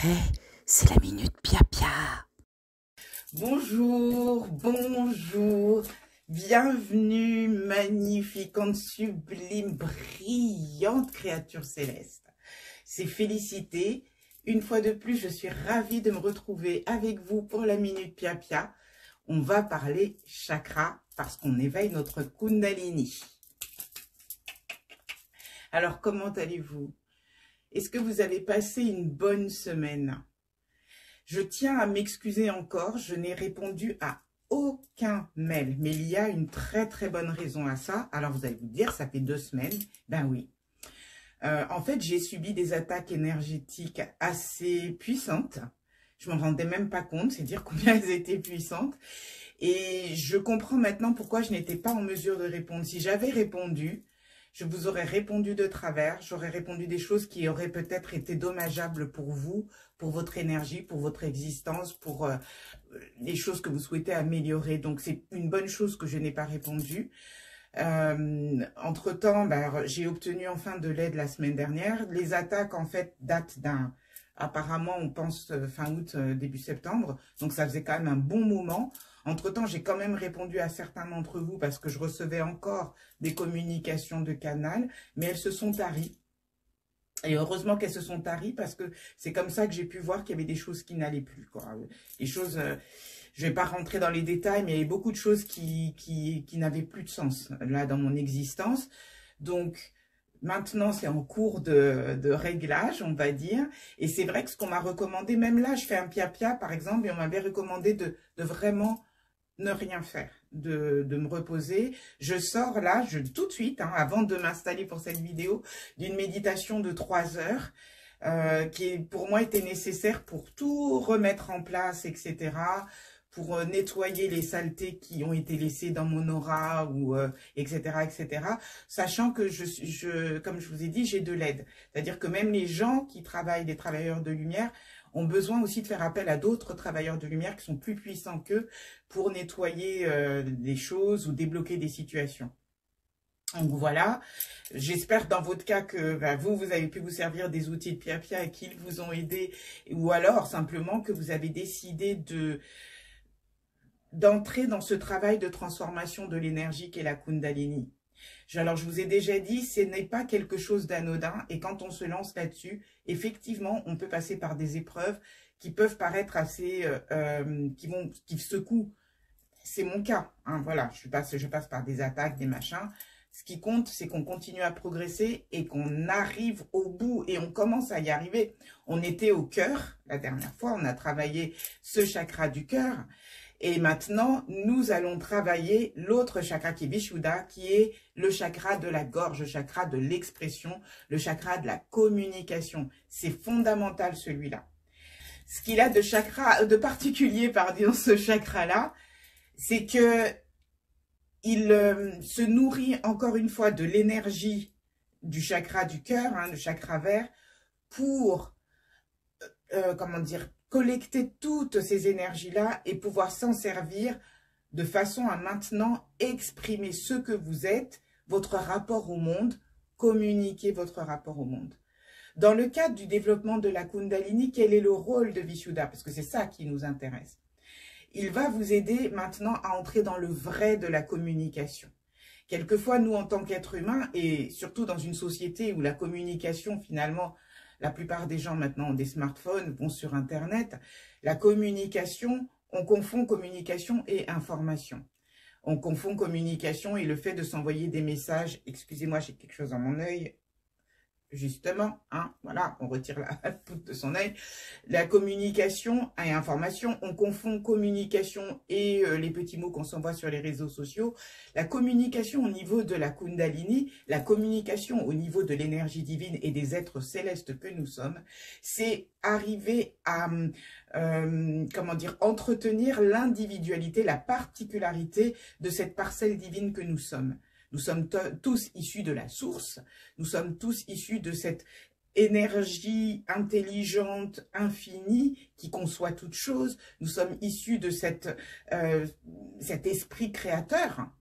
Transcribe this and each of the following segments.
Hey, c'est la minute Pia. Bonjour, bonjour, bienvenue, magnifique, sublime, brillante créature céleste. C'est Félicité. Une fois de plus, je suis ravie de me retrouver avec vous pour la minute Pia. On va parler chakra parce qu'on éveille notre Kundalini. Alors, comment allez-vous? Est-ce que vous avez passé une bonne semaine? Je tiens à m'excuser encore, je n'ai répondu à aucun mail, mais il y a une très bonne raison à ça. Alors vous allez vous dire, ça fait 2 semaines. Ben oui. En fait, j'ai subi des attaques énergétiques assez puissantes. Je m'en rendais même pas compte, c'est dire combien elles étaient puissantes. Et je comprends maintenant pourquoi je n'étais pas en mesure de répondre. Si j'avais répondu, je vous aurais répondu de travers, j'aurais répondu des choses qui auraient peut-être été dommageables pour vous, pour votre énergie, pour votre existence, pour les choses que vous souhaitez améliorer. Donc, c'est une bonne chose que je n'ai pas répondu. Entre-temps, j'ai obtenu enfin de l'aide la semaine dernière. Les attaques, en fait, datent apparemment, on pense fin août, début septembre. Donc, ça faisait quand même un bon moment. Entre-temps, j'ai quand même répondu à certains d'entre vous parce que je recevais encore des communications de canal, mais elles se sont taries. Et heureusement qu'elles se sont taries parce que c'est comme ça que j'ai pu voir qu'il y avait des choses qui n'allaient plus, quoi. Des choses, je vais pas rentrer dans les détails, mais il y avait beaucoup de choses qui n'avaient plus de sens là dans mon existence. Donc, maintenant, c'est en cours de réglage, on va dire. Et c'est vrai que ce qu'on m'a recommandé, même là, je fais un Pia par exemple, et on m'avait recommandé de vraiment ne rien faire, de me reposer. Je sors là, tout de suite, hein, avant de m'installer pour cette vidéo, d'une méditation de 3 heures, qui pour moi était nécessaire pour tout remettre en place, etc., pour nettoyer les saletés qui ont été laissées dans mon aura, ou etc., sachant que comme je vous ai dit, j'ai de l'aide. C'est-à-dire que même les gens qui travaillent, les travailleurs de lumière, ont besoin aussi de faire appel à d'autres travailleurs de lumière qui sont plus puissants qu'eux pour nettoyer des choses ou débloquer des situations. Donc voilà, j'espère dans votre cas que vous avez pu vous servir des outils de Pia et qu'ils vous ont aidé, ou alors simplement que vous avez décidé d'entrer dans ce travail de transformation de l'énergie qu'est la Kundalini. Alors, je vous ai déjà dit, ce n'est pas quelque chose d'anodin et quand on se lance là-dessus, effectivement, on peut passer par des épreuves qui peuvent paraître assez, qui secouent. C'est mon cas, hein, voilà, je passe par des attaques, des machins. Ce qui compte, c'est qu'on continue à progresser et qu'on arrive au bout et on commence à y arriver. On était au cœur, la dernière fois, on a travaillé ce chakra du cœur. Et maintenant, nous allons travailler l'autre chakra qui est Vishuddha, qui est le chakra de la gorge, le chakra de l'expression, le chakra de la communication. C'est fondamental celui-là. Ce qu'il a de particulier, pardon, ce chakra-là, c'est que il se nourrit encore une fois de l'énergie du chakra du cœur, hein, le chakra vert, pour, comment dire, collecter toutes ces énergies-là et pouvoir s'en servir de façon à maintenant exprimer ce que vous êtes, votre rapport au monde, communiquer votre rapport au monde. Dans le cadre du développement de la Kundalini, quel est le rôle de Vishuddha? Parce que c'est ça qui nous intéresse. Il va vous aider maintenant à entrer dans le vrai de la communication. Quelquefois, nous, en tant qu'êtres humains, et surtout dans une société où la communication, finalement, la plupart des gens maintenant ont des smartphones, vont sur Internet. La communication, on confond communication et information. On confond communication et le fait de s'envoyer des messages. Excusez-moi, j'ai quelque chose dans mon œil. Justement, hein, voilà, on retire la poutre de son œil. La communication et information, on confond communication et les petits mots qu'on s'envoie sur les réseaux sociaux. La communication au niveau de la Kundalini, la communication au niveau de l'énergie divine et des êtres célestes que nous sommes, c'est arriver à, comment dire, entretenir l'individualité, la particularité de cette parcelle divine que nous sommes. Nous sommes tous issus de la source, nous sommes tous issus de cette énergie intelligente, infinie, qui conçoit toutes choses. Nous sommes issus de cet esprit créateur.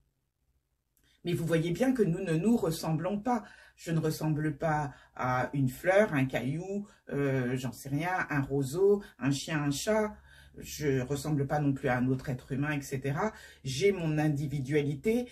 Mais vous voyez bien que nous ne nous ressemblons pas. Je ne ressemble pas à une fleur, un caillou, j'en sais rien, un roseau, un chien, un chat. Je ressemble pas non plus à un autre être humain, etc. J'ai mon individualité,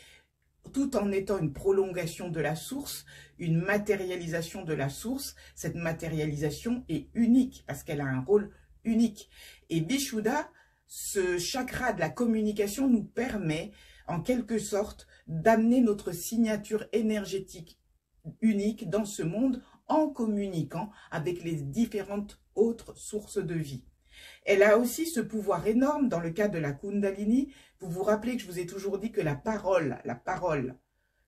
tout en étant une prolongation de la source, une matérialisation de la source. Cette matérialisation est unique parce qu'elle a un rôle unique. Et Vishuddha, ce chakra de la communication, nous permet en quelque sorte d'amener notre signature énergétique unique dans ce monde en communiquant avec les différentes autres sources de vie. Elle a aussi ce pouvoir énorme dans le cas de la Kundalini. Vous vous rappelez que je vous ai toujours dit que la parole,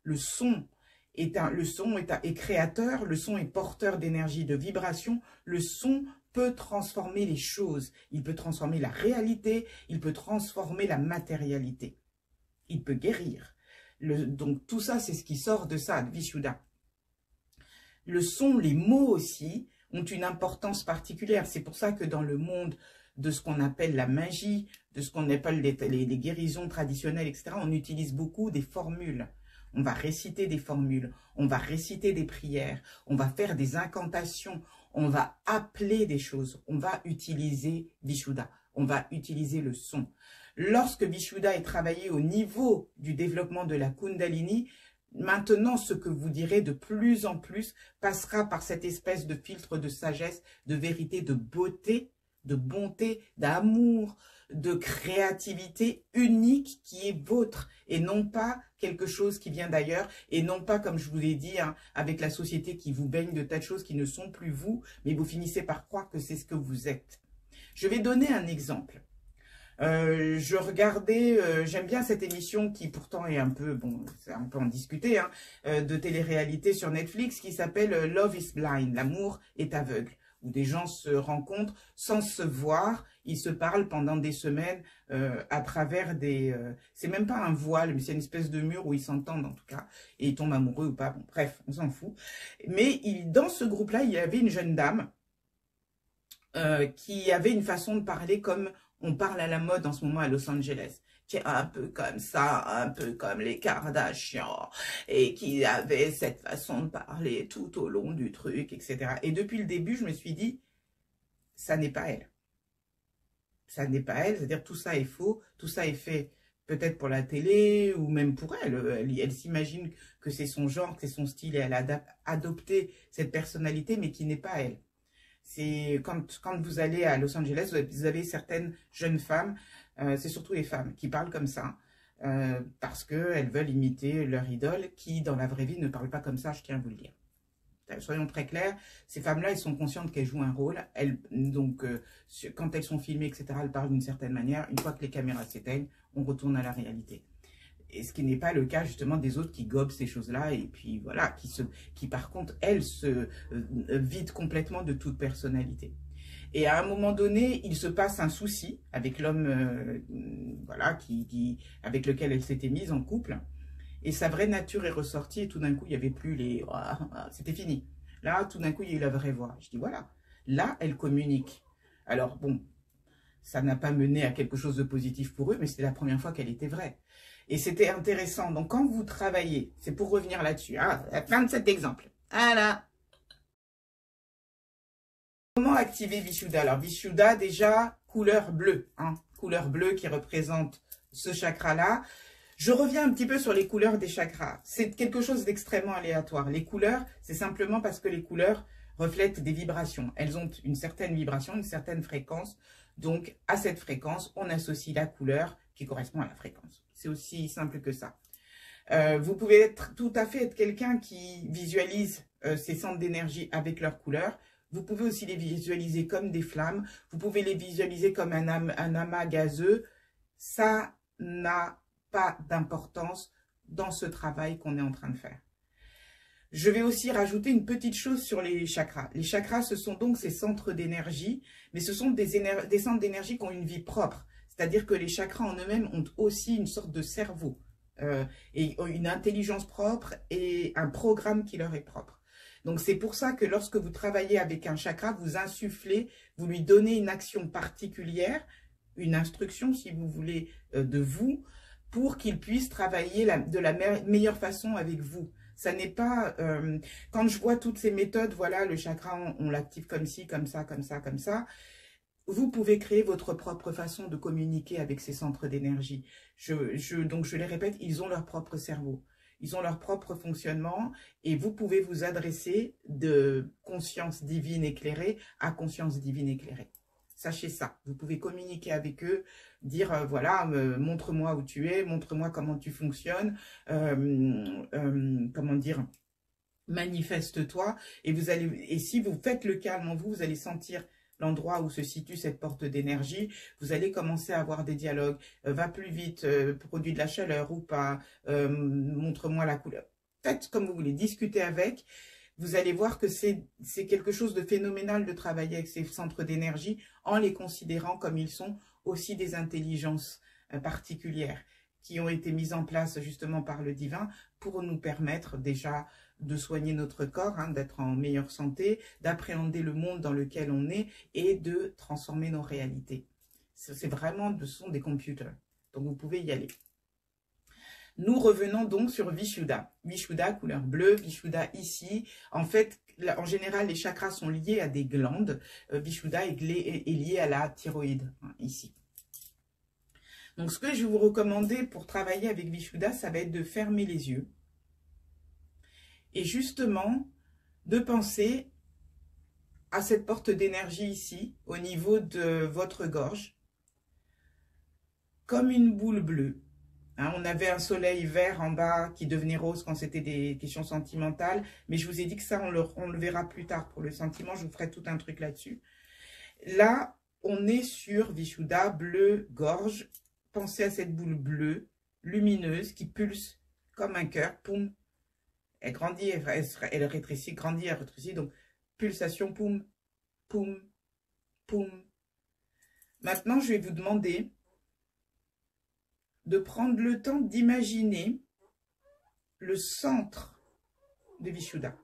le son est créateur, le son est porteur d'énergie, de vibration. Le son peut transformer les choses, il peut transformer la réalité, il peut transformer la matérialité. Il peut guérir. Donc tout ça, c'est ce qui sort de ça, de Vishuddha. Le son, les mots aussi, ont une importance particulière. C'est pour ça que dans le monde de ce qu'on appelle la magie, de ce qu'on appelle les guérisons traditionnelles, etc., on utilise beaucoup des formules. On va réciter des formules, on va réciter des prières, on va faire des incantations, on va appeler des choses, on va utiliser Vishuddha, on va utiliser le son. Lorsque Vishuddha est travaillé au niveau du développement de la Kundalini, maintenant, ce que vous direz de plus en plus passera par cette espèce de filtre de sagesse, de vérité, de beauté, de bonté, d'amour, de créativité unique qui est vôtre et non pas quelque chose qui vient d'ailleurs et non pas, comme je vous l'ai dit, hein, avec la société qui vous baigne de tas de choses qui ne sont plus vous, mais vous finissez par croire que c'est ce que vous êtes. Je vais donner un exemple. Je regardais, j'aime bien cette émission qui pourtant est un peu, bon, on peut en discuter, hein, de télé-réalité sur Netflix qui s'appelle Love is Blind, l'amour est aveugle, où des gens se rencontrent sans se voir, ils se parlent pendant des semaines à travers des, c'est même pas un voile, mais c'est une espèce de mur où ils s'entendent en tout cas, et ils tombent amoureux ou pas, bon bref, on s'en fout. Mais dans ce groupe-là, il y avait une jeune dame qui avait une façon de parler comme on parle à la mode en ce moment à Los Angeles, qui est un peu comme ça, un peu comme les Kardashians, et qui avait cette façon de parler tout au long du truc, etc. Et depuis le début, je me suis dit, ça n'est pas elle. Ça n'est pas elle, c'est-à-dire tout ça est faux, tout ça est fait peut-être pour la télé, ou même pour elle. Elle s'imagine que c'est son genre, que c'est son style, et elle a adopté cette personnalité, mais qui n'est pas elle. C'est quand vous allez à Los Angeles, vous avez certaines jeunes femmes, c'est surtout les femmes, qui parlent comme ça, parce qu'elles veulent imiter leur idole, qui dans la vraie vie ne parle pas comme ça, je tiens à vous le dire. Soyons très clairs, ces femmes-là, elles sont conscientes qu'elles jouent un rôle, donc quand elles sont filmées, etc., elles parlent d'une certaine manière. Une fois que les caméras s'éteignent, on retourne à la réalité. Et ce qui n'est pas le cas justement des autres qui gobent ces choses-là et puis voilà, qui par contre, elles se vident complètement de toute personnalité. Et à un moment donné, il se passe un souci avec l'homme voilà, avec lequel elle s'était mise en couple. Et sa vraie nature est ressortie et tout d'un coup, il n'y avait plus les... c'était fini. Là, tout d'un coup, il y a eu la vraie voix. Je dis voilà, là, elle communique. Alors bon, ça n'a pas mené à quelque chose de positif pour eux, mais c'était la première fois qu'elle était vraie. Et c'était intéressant. Donc, quand vous travaillez, c'est pour revenir là-dessus. Ah, la fin de cet exemple. Voilà. Comment activer Vishuddha? Alors, Vishuddha, déjà, couleur bleue. Hein, couleur bleue qui représente ce chakra-là. Je reviens un petit peu sur les couleurs des chakras. C'est quelque chose d'extrêmement aléatoire. Les couleurs, c'est simplement parce que les couleurs reflètent des vibrations. Elles ont une certaine vibration, une certaine fréquence. Donc, à cette fréquence, on associe la couleur qui correspond à la fréquence. C'est aussi simple que ça. Vous pouvez tout à fait être quelqu'un qui visualise ces centres d'énergie avec leurs couleurs. Vous pouvez aussi les visualiser comme des flammes. Vous pouvez les visualiser comme un amas gazeux. Ça n'a pas d'importance dans ce travail qu'on est en train de faire. Je vais aussi rajouter une petite chose sur les chakras. Les chakras, ce sont donc ces centres d'énergie, mais ce sont des centres d'énergie qui ont une vie propre. C'est-à-dire que les chakras en eux-mêmes ont aussi une sorte de cerveau et une intelligence propre et un programme qui leur est propre. Donc c'est pour ça que lorsque vous travaillez avec un chakra, vous insufflez, vous lui donnez une action particulière, une instruction si vous voulez de vous, pour qu'il puisse travailler de la meilleure façon avec vous. Ça n'est pas... quand je vois toutes ces méthodes, voilà, le chakra, on l'active comme ci, comme ça, comme ça, comme ça. Vous pouvez créer votre propre façon de communiquer avec ces centres d'énergie. Donc, je les répète, ils ont leur propre cerveau. Ils ont leur propre fonctionnement et vous pouvez vous adresser de conscience divine éclairée à conscience divine éclairée. Sachez ça. Vous pouvez communiquer avec eux, dire, voilà, montre-moi où tu es, montre-moi comment tu fonctionnes, comment dire, manifeste-toi. Et si vous faites le calme en vous, vous allez sentir l'endroit où se situe cette porte d'énergie, vous allez commencer à avoir des dialogues. Va plus vite, produis de la chaleur ou pas, montre-moi la couleur. Faites comme vous voulez, discutez avec. Vous allez voir que c'est quelque chose de phénoménal de travailler avec ces centres d'énergie en les considérant comme ils sont aussi des intelligences particulières qui ont été mises en place justement par le divin pour nous permettre déjà de soigner notre corps, hein, d'être en meilleure santé, d'appréhender le monde dans lequel on est et de transformer nos réalités. C'est vraiment, ce sont des computers. Donc vous pouvez y aller. Nous revenons donc sur Vishuddha. Vishuddha, couleur bleue, Vishuddha ici. En fait, en général, les chakras sont liés à des glandes. Vishuddha est lié à la thyroïde, hein, ici. Donc, ce que je vais vous recommander pour travailler avec Vishuddha, ça va être de fermer les yeux. Et justement, de penser à cette porte d'énergie ici, au niveau de votre gorge, comme une boule bleue. Hein, on avait un soleil vert en bas qui devenait rose quand c'était des questions sentimentales. Mais je vous ai dit que ça, on le verra plus tard pour le sentiment. Je vous ferai tout un truc là-dessus. Là, on est sur Vishuddha, bleu, gorge. Pensez à cette boule bleue, lumineuse, qui pulse comme un cœur. Poum. Elle grandit, elle rétrécit, grandit, elle rétrécit. Donc, pulsation, poum, poum, poum. Maintenant, je vais vous demander de prendre le temps d'imaginer le centre de Vishuddha.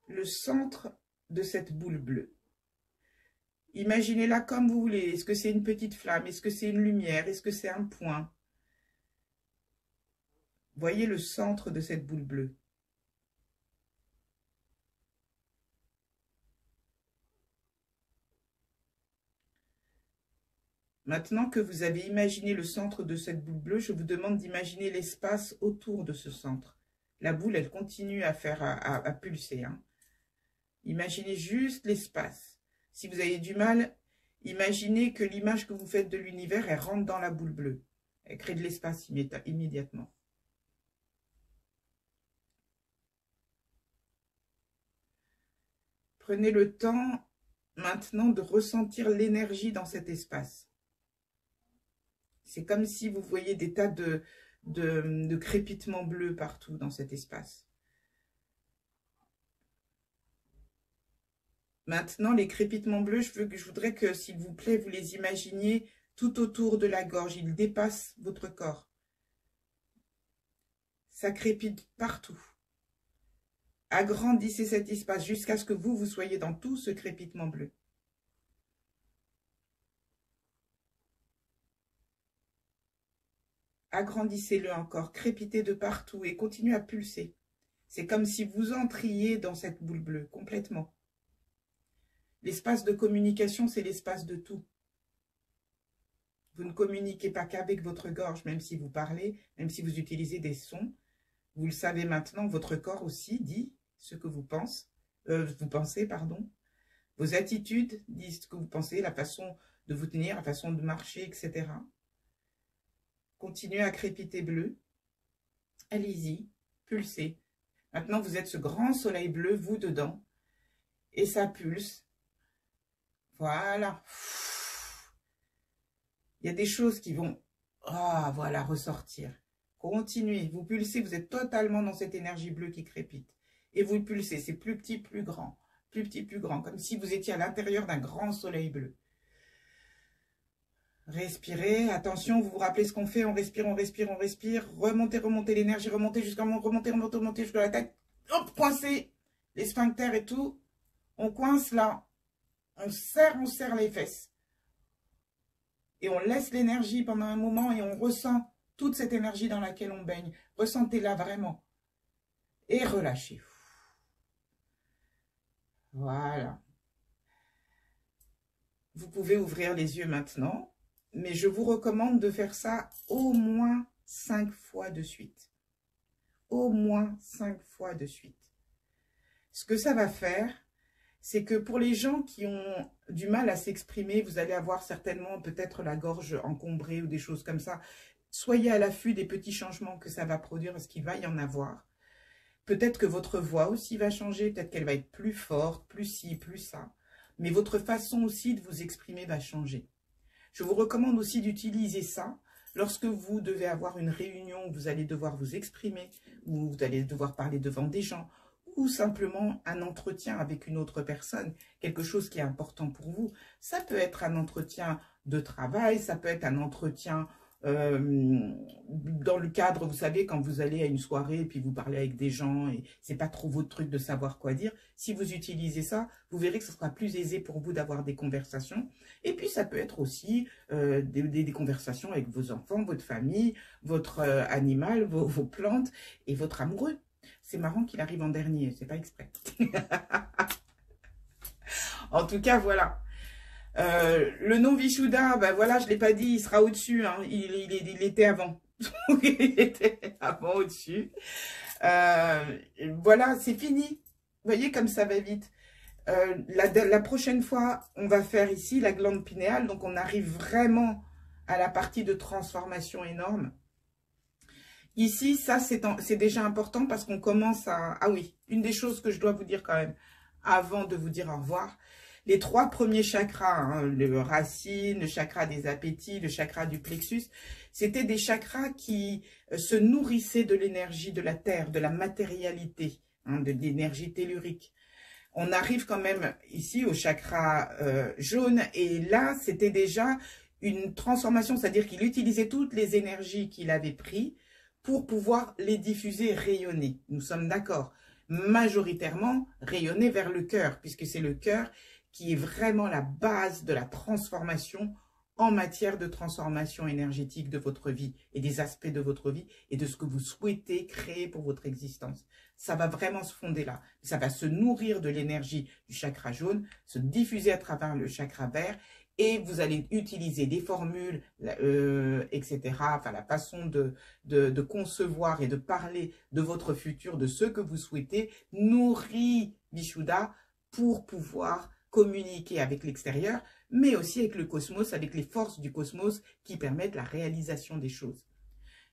Le centre de cette boule bleue. Imaginez-la comme vous voulez. Est-ce que c'est une petite flamme? Est-ce que c'est une lumière? Est-ce que c'est un point? Voyez le centre de cette boule bleue. Maintenant que vous avez imaginé le centre de cette boule bleue, je vous demande d'imaginer l'espace autour de ce centre. La boule, elle continue à pulser. Hein. Imaginez juste l'espace. Si vous avez du mal, imaginez que l'image que vous faites de l'univers, elle rentre dans la boule bleue. Elle crée de l'espace immédiatement. Prenez le temps maintenant de ressentir l'énergie dans cet espace. C'est comme si vous voyez des tas de crépitements bleus partout dans cet espace. Maintenant, les crépitements bleus, je voudrais que, s'il vous plaît, vous les imaginiez tout autour de la gorge. Ils dépassent votre corps. Ça crépite partout. Agrandissez cet espace jusqu'à ce que vous soyez dans tout ce crépitement bleu. Agrandissez-le encore, crépitez de partout et continuez à pulser. C'est comme si vous entriez dans cette boule bleue, complètement. L'espace de communication, c'est l'espace de tout. Vous ne communiquez pas qu'avec votre gorge, même si vous parlez, même si vous utilisez des sons. Vous le savez maintenant, votre corps aussi dit ce que vous pensez. Vos attitudes disent ce que vous pensez, la façon de vous tenir, la façon de marcher, etc. Continuez à crépiter bleu. Allez-y, pulsez. Maintenant, vous êtes ce grand soleil bleu, vous dedans. Et ça pulse. Voilà. Il y a des choses qui vont, voilà, ressortir. Continuez, vous pulsez, vous êtes totalement dans cette énergie bleue qui crépite. Et vous pulsez, c'est plus petit, plus grand. Plus petit, plus grand. Comme si vous étiez à l'intérieur d'un grand soleil bleu. Respirez, attention, vous vous rappelez ce qu'on fait, on respire, on respire, on respire. Remontez, remontez l'énergie, remontez jusqu'à remontez jusqu'à la tête. Hop, coincez les sphincters et tout. On coince là. On serre les fesses. et on laisse l'énergie pendant un moment et on ressent toute cette énergie dans laquelle on baigne. Ressentez-la vraiment. Et relâchez. Voilà. Vous pouvez ouvrir les yeux maintenant, mais je vous recommande de faire ça au moins 5 fois de suite. Au moins 5 fois de suite. Ce que ça va faire, c'est que pour les gens qui ont du mal à s'exprimer, vous allez avoir certainement peut-être la gorge encombrée ou des choses comme ça. Soyez à l'affût des petits changements que ça va produire, parce qu'il va y en avoir. Peut-être que votre voix aussi va changer, peut-être qu'elle va être plus forte, plus ci, plus ça. Mais votre façon aussi de vous exprimer va changer. Je vous recommande aussi d'utiliser ça lorsque vous devez avoir une réunion où vous allez devoir vous exprimer, où vous allez devoir parler devant des gens, ou simplement un entretien avec une autre personne, quelque chose qui est important pour vous. Ça peut être un entretien de travail, ça peut être un entretien dans le cadre, vous savez, quand vous allez à une soirée et puis vous parlez avec des gens et c'est pas trop votre truc de savoir quoi dire. Si vous utilisez ça, vous verrez que ce sera plus aisé pour vous d'avoir des conversations. Et puis ça peut être aussi des conversations avec vos enfants, votre famille, votre animal, vos plantes et votre amoureux. C'est marrant qu'il arrive en dernier, c'est pas exprès. En tout cas, voilà. Le nom Vishuddha, ben voilà, je ne l'ai pas dit, il sera au-dessus. Hein. Il était avant. Il était avant au-dessus. Voilà, c'est fini. Vous voyez comme ça va vite. La prochaine fois, on va faire ici la glande pinéale. Donc, on arrive vraiment à la partie de transformation énorme. Ici, ça, c'est déjà important parce qu'on commence à... Ah oui, une des choses que je dois vous dire quand même, avant de vous dire au revoir, les 3 premiers chakras, hein, le racine, le chakra des appétits, le chakra du plexus, c'était des chakras qui se nourrissaient de l'énergie de la terre, de la matérialité, hein, de l'énergie tellurique. On arrive quand même ici au chakra jaune et là, c'était déjà une transformation, c'est-à-dire qu'il utilisait toutes les énergies qu'il avait prises pour pouvoir les diffuser, rayonner. Nous sommes d'accord. Majoritairement, rayonner vers le cœur, puisque c'est le cœur qui est vraiment la base de la transformation en matière de transformation énergétique de votre vie et des aspects de votre vie et de ce que vous souhaitez créer pour votre existence. Ça va vraiment se fonder là. Ça va se nourrir de l'énergie du chakra jaune, se diffuser à travers le chakra vert et vous allez utiliser des formules, etc. Enfin, la façon de concevoir et de parler de votre futur, de ce que vous souhaitez, nourrit Vishuddha pour pouvoir communiquer avec l'extérieur, mais aussi avec le cosmos, avec les forces du cosmos qui permettent la réalisation des choses.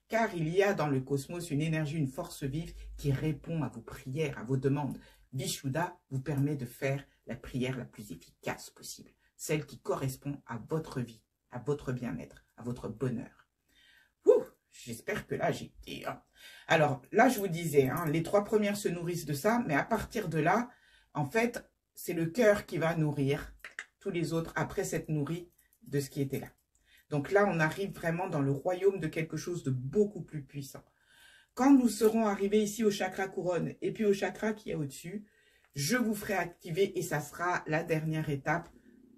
Car il y a dans le cosmos une énergie, une force vive qui répond à vos prières, à vos demandes. Vishuddha vous permet de faire la prière la plus efficace possible, celle qui correspond à votre vie, à votre bien-être, à votre bonheur. J'espère que là, j'ai été... Alors, là, je vous disais, hein, les 3 premières se nourrissent de ça, mais à partir de là, en fait, c'est le cœur qui va nourrir tous les autres après s'être nourri de ce qui était là. Donc là, on arrive vraiment dans le royaume de quelque chose de beaucoup plus puissant. Quand nous serons arrivés ici au chakra couronne et puis au chakra qui est au-dessus, je vous ferai activer et ça sera la dernière étape,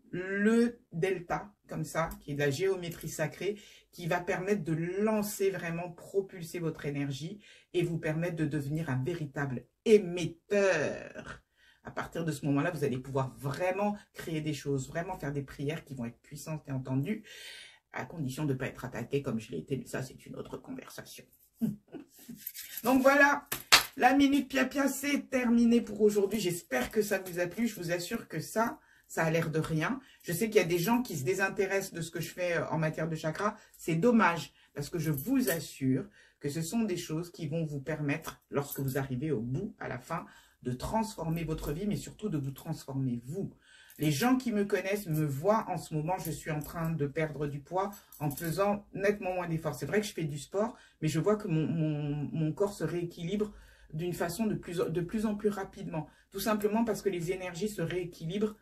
le delta, comme ça, qui est de la géométrie sacrée, qui va permettre de lancer vraiment, propulser votre énergie et vous permettre de devenir un véritable émetteur. À partir de ce moment-là, vous allez pouvoir vraiment créer des choses, vraiment faire des prières qui vont être puissantes et entendues, à condition de ne pas être attaqué comme je l'ai été, mais ça, c'est une autre conversation. Donc voilà, la Minute Pia-Pia, c'est terminé pour aujourd'hui. J'espère que ça vous a plu. Je vous assure que ça a l'air de rien. Je sais qu'il y a des gens qui se désintéressent de ce que je fais en matière de chakra. C'est dommage, parce que je vous assure que ce sont des choses qui vont vous permettre, lorsque vous arrivez au bout, à la fin, de transformer votre vie, mais surtout de vous transformer vous. Les gens qui me connaissent me voient en ce moment, je suis en train de perdre du poids en faisant nettement moins d'efforts. C'est vrai que je fais du sport, mais je vois que mon corps se rééquilibre d'une façon de plus en plus rapidement. Tout simplement parce que les énergies se rééquilibrent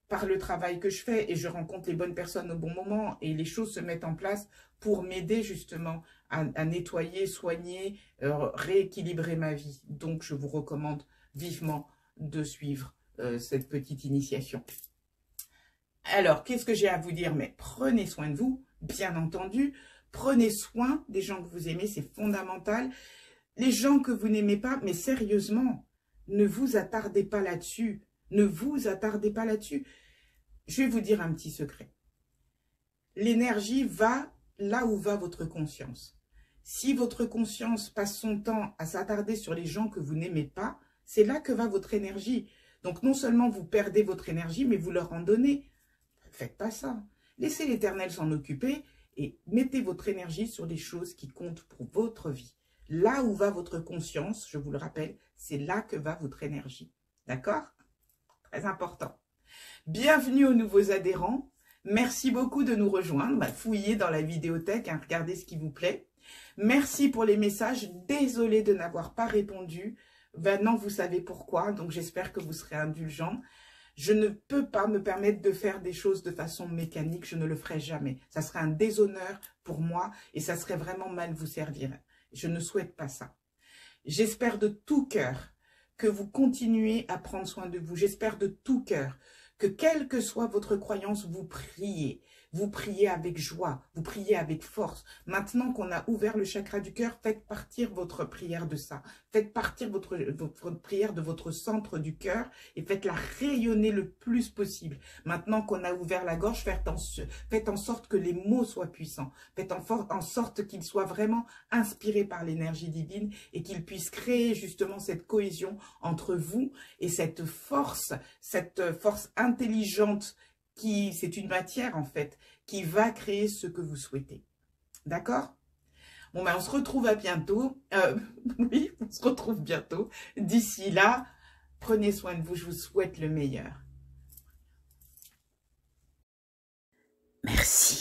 par le travail que je fais et je rencontre les bonnes personnes au bon moment et les choses se mettent en place pour m'aider justement à nettoyer, soigner, rééquilibrer ma vie. Donc, je vous recommande vivement de suivre cette petite initiation. Alors, qu'est-ce que j'ai à vous dire? Mais prenez soin de vous, bien entendu. Prenez soin des gens que vous aimez, c'est fondamental. Les gens que vous n'aimez pas, mais sérieusement, ne vous attardez pas là-dessus. Ne vous attardez pas là-dessus. Je vais vous dire un petit secret. L'énergie va là où va votre conscience. Si votre conscience passe son temps à s'attarder sur les gens que vous n'aimez pas, c'est là que va votre énergie. Donc non seulement vous perdez votre énergie, mais vous leur en donnez. Faites pas ça. Laissez l'Éternel s'en occuper et mettez votre énergie sur des choses qui comptent pour votre vie. Là où va votre conscience, je vous le rappelle, c'est là que va votre énergie. D'accord? Très important. Bienvenue aux nouveaux adhérents. Merci beaucoup de nous rejoindre. Fouillez dans la vidéothèque, regardez ce qui vous plaît. Merci pour les messages. Désolée de n'avoir pas répondu. Maintenant, vous savez pourquoi, donc j'espère que vous serez indulgents. Je ne peux pas me permettre de faire des choses de façon mécanique, je ne le ferai jamais. Ça serait un déshonneur pour moi et ça serait vraiment mal vous servir. Je ne souhaite pas ça. J'espère de tout cœur que vous continuez à prendre soin de vous. J'espère de tout cœur que quelle que soit votre croyance, vous priez. Vous priez avec joie, vous priez avec force. Maintenant qu'on a ouvert le chakra du cœur, faites partir votre prière de ça. Faites partir votre prière de votre centre du cœur et faites-la rayonner le plus possible. Maintenant qu'on a ouvert la gorge, faites en sorte que les mots soient puissants. Faites en sorte qu'ils soient vraiment inspirés par l'énergie divine et qu'ils puissent créer justement cette cohésion entre vous et cette force intelligente c'est une matière en fait, qui va créer ce que vous souhaitez. D'accord? Bon, on se retrouve à bientôt. Oui, on se retrouve bientôt. D'ici là, prenez soin de vous, je vous souhaite le meilleur. Merci.